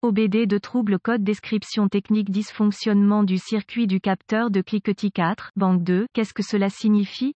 OBD de trouble code description technique dysfonctionnement du circuit du capteur de cliquetis 4, banque 2. Qu'est-ce que cela signifie?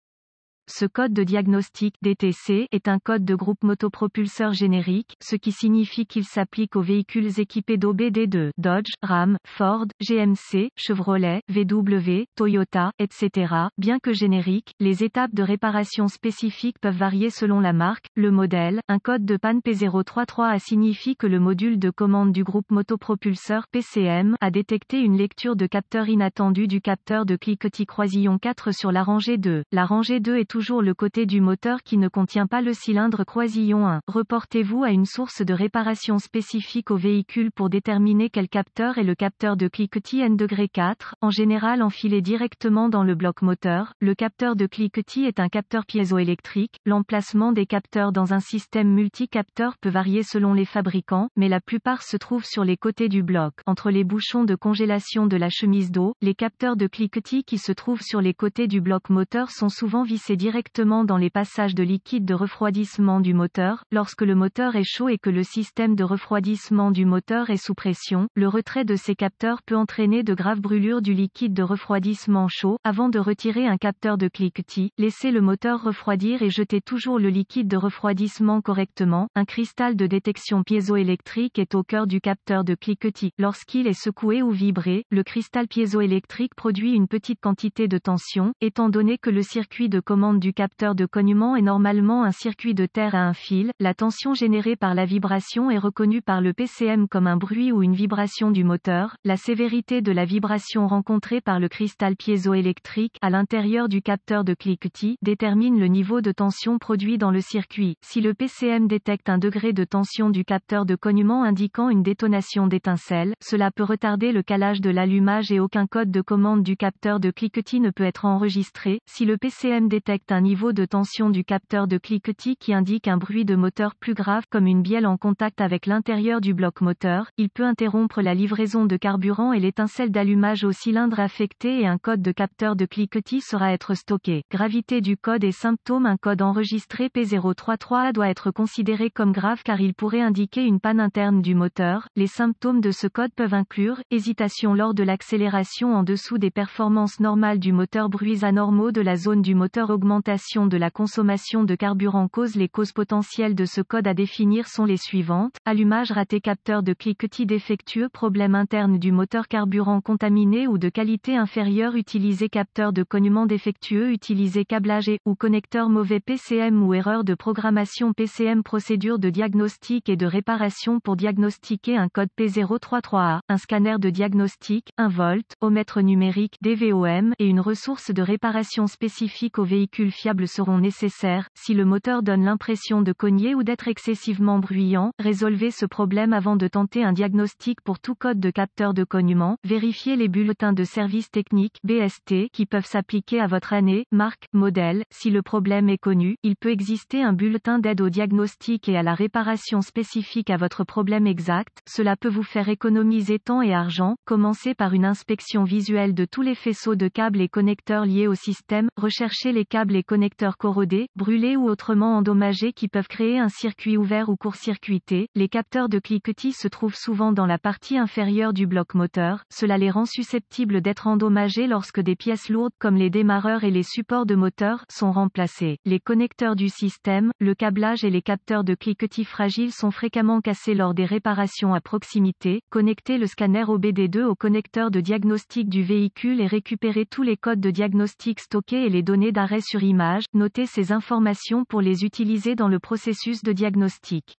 Ce code de diagnostic DTC est un code de groupe motopropulseur générique, ce qui signifie qu'il s'applique aux véhicules équipés d'OBD de Dodge, Ram, Ford, GMC, Chevrolet, VW, Toyota, etc. Bien que générique, les étapes de réparation spécifiques peuvent varier selon la marque, le modèle. Un code de panne P033A signifie que le module de commande du groupe motopropulseur PCM a détecté une lecture de capteur inattendue du capteur de cliquetis croisillon 4 sur la rangée 2. La rangée 2 est toujours le côté du moteur qui ne contient pas le cylindre croisillon 1. Reportez-vous à une source de réparation spécifique au véhicule pour déterminer quel capteur est le capteur de cliquetis N°4, en général enfilé directement dans le bloc moteur. Le capteur de cliquetis est un capteur piézoélectrique. L'emplacement des capteurs dans un système multi-capteur peut varier selon les fabricants, mais la plupart se trouvent sur les côtés du bloc, entre les bouchons de congélation de la chemise d'eau. Les capteurs de cliquetis qui se trouvent sur les côtés du bloc moteur sont souvent vissés directement dans les passages de liquide de refroidissement du moteur. Lorsque le moteur est chaud et que le système de refroidissement du moteur est sous pression, le retrait de ces capteurs peut entraîner de graves brûlures du liquide de refroidissement chaud. Avant de retirer un capteur de cliquetis, laissez le moteur refroidir et jetez toujours le liquide de refroidissement correctement. Un cristal de détection piézoélectrique est au cœur du capteur de cliquetis. Lorsqu'il est secoué ou vibré, le cristal piézoélectrique produit une petite quantité de tension. Étant donné que le circuit de commande du capteur de cognement est normalement un circuit de terre à un fil, la tension générée par la vibration est reconnue par le PCM comme un bruit ou une vibration du moteur. La sévérité de la vibration rencontrée par le cristal piézoélectrique à l'intérieur du capteur de cliquetis détermine le niveau de tension produit dans le circuit. Si le PCM détecte un degré de tension du capteur de cognement indiquant une détonation d'étincelle, cela peut retarder le calage de l'allumage et aucun code de commande du capteur de cliquetis ne peut être enregistré. Si le PCM détecte un niveau de tension du capteur de cliquetis qui indique un bruit de moteur plus grave comme une bielle en contact avec l'intérieur du bloc moteur, il peut interrompre la livraison de carburant et l'étincelle d'allumage au cylindre affecté et un code de capteur de cliquetis sera à être stocké. Gravité du code et symptômes. Un code enregistré P033A doit être considéré comme grave car il pourrait indiquer une panne interne du moteur. Les symptômes de ce code peuvent inclure hésitation lors de l'accélération en dessous des performances normales du moteur, bruits anormaux de la zone du moteur, augmentation de la consommation de carburant. Les causes potentielles de ce code à définir sont les suivantes: allumage raté, capteur de cliquetis défectueux, problème interne du moteur, carburant contaminé ou de qualité inférieure, utiliser capteur de cognement défectueux, utiliser câblage et ou connecteur mauvais, PCM ou erreur de programmation. PCM, procédure de diagnostic et de réparation pour diagnostiquer un code P033A, un scanner de diagnostic, 1 volt, ohmètre numérique DVOM et une ressource de réparation spécifique au véhicule fiable seront nécessaires. Si le moteur donne l'impression de cogner ou d'être excessivement bruyant, résolvez ce problème avant de tenter un diagnostic pour tout code de capteur de cognement. Vérifiez les bulletins de service technique BST qui peuvent s'appliquer à votre année, marque, modèle. Si le problème est connu, il peut exister un bulletin d'aide au diagnostic et à la réparation spécifique à votre problème exact. Cela peut vous faire économiser temps et argent. Commencez par une inspection visuelle de tous les faisceaux de câbles et connecteurs liés au système. Recherchez les câbles et connecteurs corrodés, brûlés ou autrement endommagés qui peuvent créer un circuit ouvert ou court-circuité. Les capteurs de cliquetis se trouvent souvent dans la partie inférieure du bloc moteur. Cela les rend susceptibles d'être endommagés lorsque des pièces lourdes comme les démarreurs et les supports de moteur sont remplacés. Les connecteurs du système, le câblage et les capteurs de cliquetis fragiles sont fréquemment cassés lors des réparations à proximité. Connectez le scanner OBD2 au connecteur de diagnostic du véhicule et récupérez tous les codes de diagnostic stockés et les données d'arrêt sur image. Notez ces informations pour les utiliser dans le processus de diagnostic.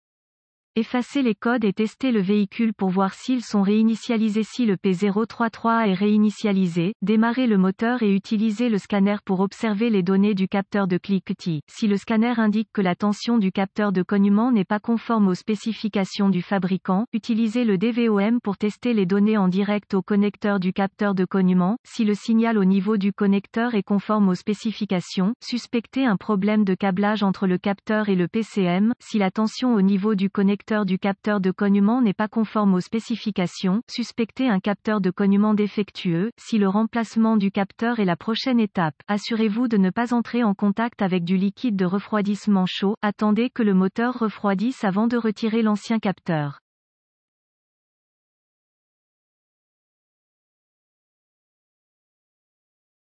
Effacez les codes et testez le véhicule pour voir s'ils sont réinitialisés. Si le P033A est réinitialisé, démarrez le moteur et utilisez le scanner pour observer les données du capteur de cliquetis. Si le scanner indique que la tension du capteur de cognement n'est pas conforme aux spécifications du fabricant, utilisez le DVOM pour tester les données en direct au connecteur du capteur de cognement. Si le signal au niveau du connecteur est conforme aux spécifications, suspectez un problème de câblage entre le capteur et le PCM. Si la tension au niveau du connecteur du capteur de cognement n'est pas conforme aux spécifications, suspectez un capteur de cognement défectueux. Si le remplacement du capteur est la prochaine étape, assurez-vous de ne pas entrer en contact avec du liquide de refroidissement chaud. Attendez que le moteur refroidisse avant de retirer l'ancien capteur.